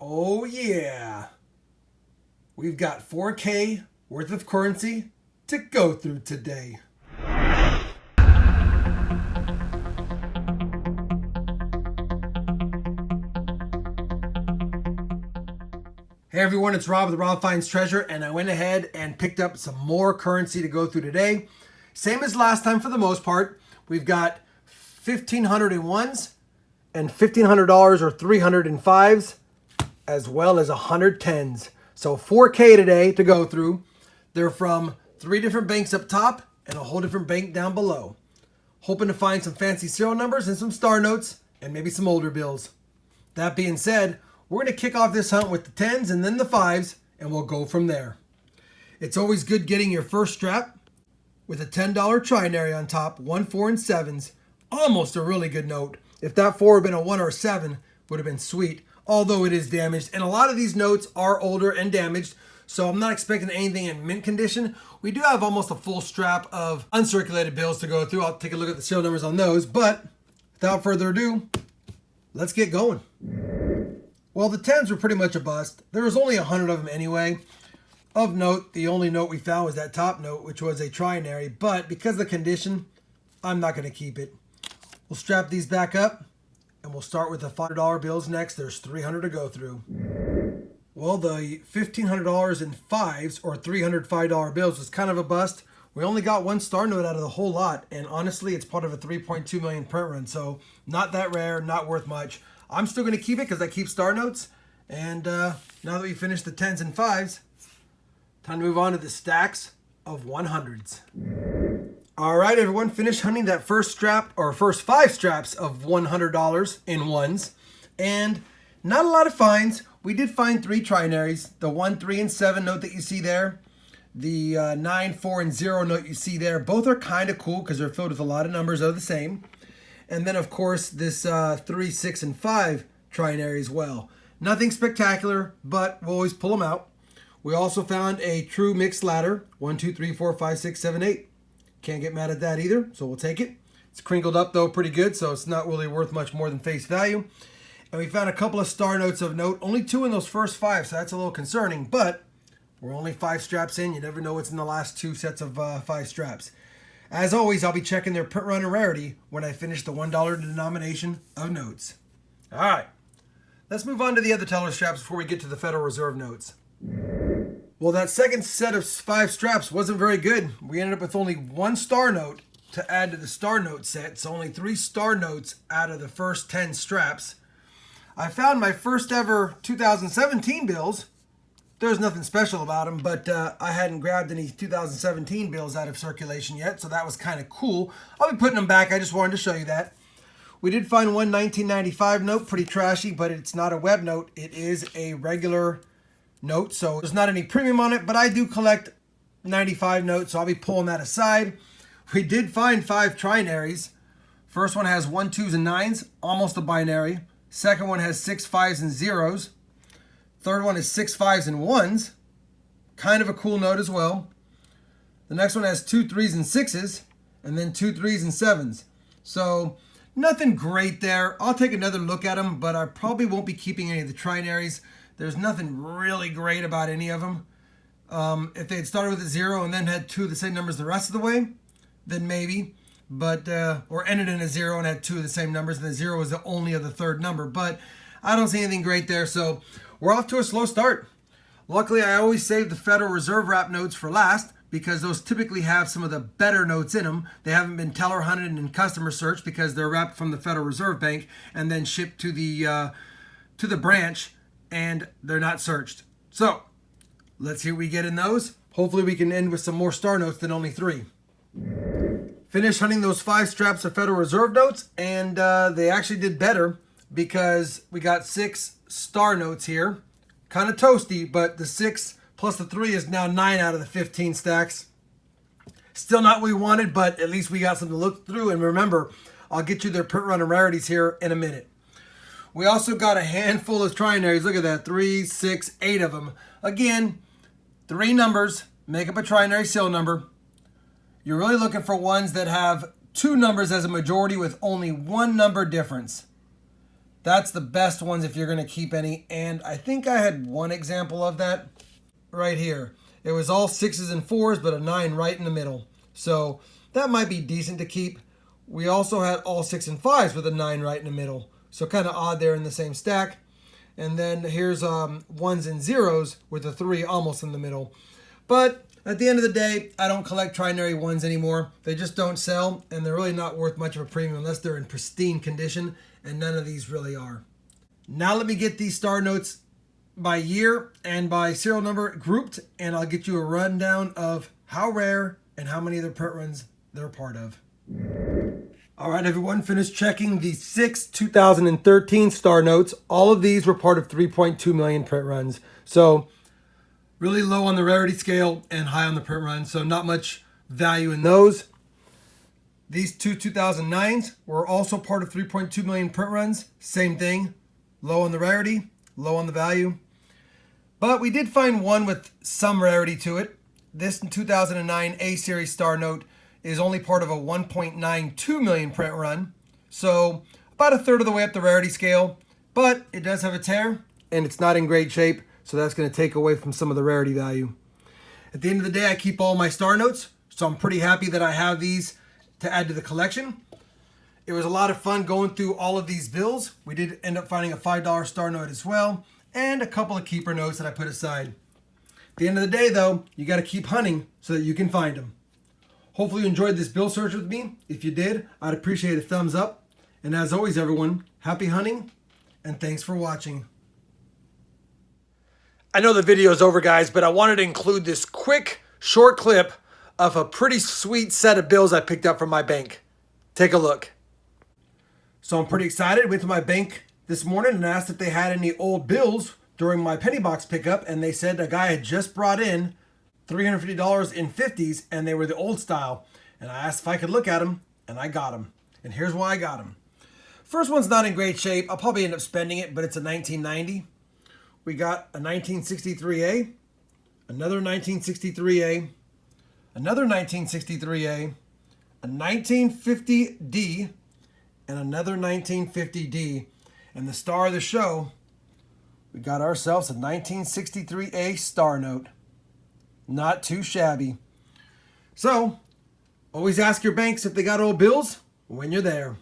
Oh yeah, we've got 4K worth of currency to go through today. Hey everyone, it's Rob with Rob Finds Treasure, and I went ahead and picked up some more currency to go through today. Same as last time for the most part. We've got 1,500 in ones and $1,500 or 300 in fives, as well as 100 tens. So 4K today to go through. They're from 3 different banks up top and a whole different bank down below. Hoping to find some fancy serial numbers and some star notes and maybe some older bills. That being said, we're going to kick off this hunt with the tens and then the fives, and we'll go from there. It's always good getting your first strap with a $10 trinary on top, 1, 4, and 7s. Almost a really good note. If that 4 had been a 1 or a 7, would have been sweet. Although it is damaged, and a lot of these notes are older and damaged, so I'm not expecting anything in mint condition. We do have almost a full strap of uncirculated bills to go through. I'll take a look at the serial numbers on those, but without further ado, let's get going. Well, the 10s were pretty much a bust. There was only 100 of them anyway. Of note, the only note we found was that top note, which was a trinary, but because of the condition, I'm not going to keep it. We'll strap these back up, and we'll start with the $5 bills next. There's 300 to go through. Well, the $1,500 in fives, or 300 $5 bills, was kind of a bust. We only got 1 star note out of the whole lot, and honestly, it's part of a 3.2 million print run, so not that rare, not worth much. I'm still going to keep it because I keep star notes, and now that we finished the 10s and 5s, time to move on to the stacks of 100s. All right, everyone, finished hunting that first strap, or first 5 straps of $100 in ones, and not a lot of finds. We did find 3 trinaries, the 1, 3, and 7 note that you see there, the 9, 4, and 0 note you see there. Both are kind of cool because they're filled with a lot of numbers that are the same. And then, of course, this 3, 6, and 5 trinary as well. Nothing spectacular, but we'll always pull them out. We also found a true mixed ladder, 1, 2, 3, 4, 5, 6, 7, 8. Can't get mad at that either, so we'll take it. It's crinkled up, though, pretty good, so it's not really worth much more than face value. And we found a couple of star notes of note, only 2 in those first 5, so that's a little concerning, but we're only 5 straps in. You never know what's in the last 2 sets of 5 straps. As always, I'll be checking their print run and rarity when I finish the $1 denomination of notes. All right, let's move on to the other teller straps before we get to the Federal Reserve notes. Well, that second set of 5 straps wasn't very good. We ended up with only 1 star note to add to the star note set, so only 3 star notes out of the first 10 straps. I found my first ever 2017 bills. There's nothing special about them, but I hadn't grabbed any 2017 bills out of circulation yet, so that was kind of cool. I'll be putting them back. I just wanted to show you that. We did find one 1995 note, pretty trashy, but it's not a web note. It is a regular note, so there's not any premium on it, but I do collect 95 notes, so I'll be pulling that aside. We did find 5 trinaries. First one has 1, 2s, and 9s, almost a binary. Second one has 6 5s and 0s. Third one is 6 5s and 1s. Kind of a cool note as well. The next one has 2 3s and 6s, and then 2 3s and 7s. So nothing great there. I'll take another look at them, but I probably won't be keeping any of the trinaries. There's nothing really great about any of them. If they had started with a 0 and then had 2 of the same numbers the rest of the way, then maybe. But or ended in a 0 and had 2 of the same numbers, and the 0 was the only of the third number. But I don't see anything great there, so we're off to a slow start. Luckily, I always save the Federal Reserve wrap notes for last because those typically have some of the better notes in them. They haven't been teller hunted in customer search because they're wrapped from the Federal Reserve Bank and then shipped to the branch, and they're not searched. So let's see what we get in those. Hopefully we can end with some more star notes than only 3. Finished hunting those 5 straps of Federal Reserve notes, and they actually did better because we got 6 star notes here. Kind of toasty, but the 6 plus the 3 is now 9 out of the 15 stacks. Still not what we wanted, but at least we got something to look through. And remember, I'll get you their print run and rarities here in a minute. We also got a handful of trinaries. Look at that, 3, 6, 8 of them. Again, 3 numbers make up a trinary serial number. You're really looking for ones that have 2 numbers as a majority with only 1 number difference. That's the best ones if you're going to keep any. And I think I had one example of that right here. It was all 6s and 4s, but a 9 right in the middle. So that might be decent to keep. We also had all 6 and 5s with a 9 right in the middle. So kind of odd there in the same stack. And then here's 1s and 0s with a 3 almost in the middle. But at the end of the day, I don't collect trinary 1s anymore. They just don't sell, and they're really not worth much of a premium unless they're in pristine condition, and none of these really are. Now let me get these star notes by year and by serial number grouped, and I'll get you a rundown of how rare and how many of their print runs they're part of. All right, everyone, finished checking the 6 2013 star notes. All of these were part of 3.2 million print runs. So really low on the rarity scale and high on the print run, so not much value in those. These two 2009s were also part of 3.2 million print runs. Same thing, low on the rarity, low on the value. But we did find one with some rarity to it. This 2009 A-Series star note is only part of a 1.92 million print run. So about a third of the way up the rarity scale, but it does have a tear and it's not in great shape. So that's going to take away from some of the rarity value. At the end of the day, I keep all my star notes. So I'm pretty happy that I have these to add to the collection. It was a lot of fun going through all of these bills. We did end up finding a $5 star note as well, and a couple of keeper notes that I put aside. At the end of the day, though, you got to keep hunting so that you can find them. Hopefully you enjoyed this bill search with me. If you did, I'd appreciate a thumbs up. And as always, everyone, happy hunting, and thanks for watching. I know the video is over, guys, but I wanted to include this quick, short clip of a pretty sweet set of bills I picked up from my bank. Take a look. So I'm pretty excited. Went to my bank this morning and asked if they had any old bills during my penny box pickup, and they said a guy had just brought in $350 in 50s, and they were the old style. And I asked if I could look at them, and I got them. And here's why I got them. First one's not in great shape. I'll probably end up spending it, but it's a 1990. We got a 1963A, another 1963A, another 1963A, a 1950D, and another 1950D. And the star of the show, we got ourselves a 1963A star note. Not too shabby. So, always ask your banks if they got old bills when you're there.